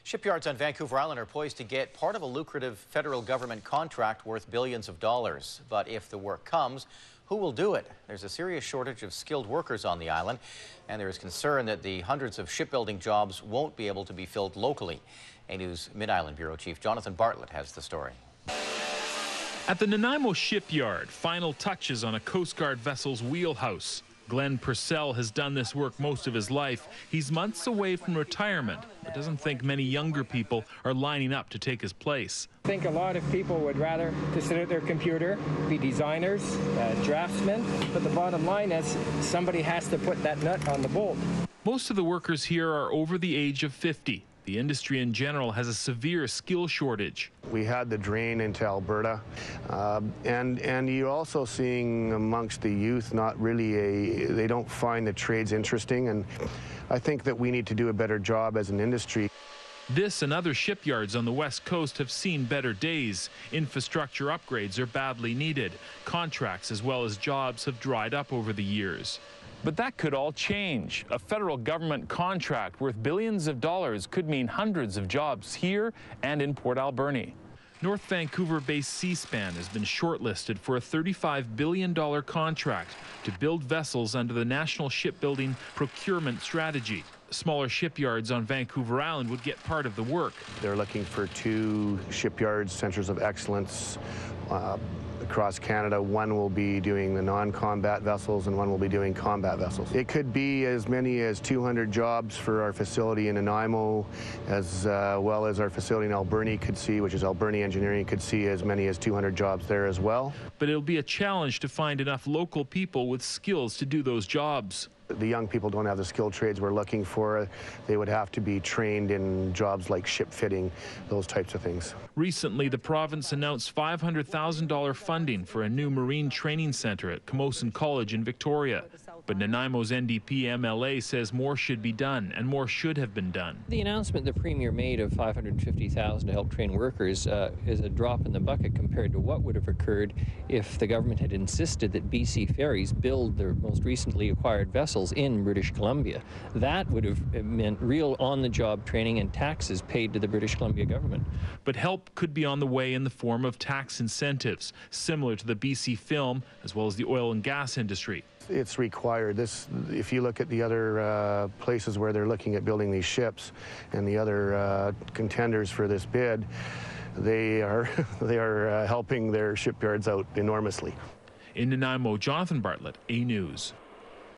Shipyards on Vancouver Island are poised to get part of a lucrative federal government contract worth billions of dollars. But if the work comes, who will do it? There's a serious shortage of skilled workers on the island, and there is concern that the hundreds of shipbuilding jobs won't be able to be filled locally. A News Mid-Island Bureau Chief Jonathan Bartlett has the story. At the Nanaimo Shipyard, final touches on a Coast Guard vessel's wheelhouse. Glenn Purcell has done this work most of his life. He's months away from retirement, but doesn't think many younger people are lining up to take his place. I think a lot of people would rather to sit at their computer, be designers, draftsmen, but the bottom line is somebody has to put that nut on the bolt. Most of the workers here are over the age of 50. The industry in general has a severe skill shortage. We had the drain into Alberta, and you're also seeing amongst the youth they don't find the trades interesting, and I think that we need to do a better job as an industry. This and other shipyards on the West Coast have seen better days. Infrastructure upgrades are badly needed. Contracts as well as jobs have dried up over the years. But that could all change. A federal government contract worth billions of dollars could mean hundreds of jobs here and in Port Alberni. North Vancouver-based Seaspan has been shortlisted for a $35 billion contract to build vessels under the National Shipbuilding Procurement Strategy. Smaller shipyards on Vancouver Island would get part of the work. They're looking for 2 shipyards, centers of excellence, across Canada. One will be doing the non-combat vessels and one will be doing combat vessels. It could be as many as 200 jobs for our facility in Nanaimo, as well as our facility in Alberni could see, which is Alberni Engineering, could see as many as 200 jobs there as well. But it'll be a challenge to find enough local people with skills to do those jobs. The young people don't have the skilled trades we're looking for. They would have to be trained in jobs like ship fitting, those types of things. Recently, the province announced $500,000 funding for a new marine training center at Camosun College in Victoria. But Nanaimo's NDP MLA says more should be done, and more should have been done. The announcement the Premier made of $550,000 to help train workers is a drop in the bucket compared to what would have occurred if the government had insisted that BC Ferries build their most recently acquired vessels in British Columbia. That would have meant real on-the-job training and taxes paid to the British Columbia government. But help could be on the way in the form of tax incentives, similar to the BC film as well as the oil and gas industry. It's required. If you look at the other places where they're looking at building these ships and the other contenders for this bid, they are helping their shipyards out enormously. In Nanaimo, Jonathan Bartlett, A News.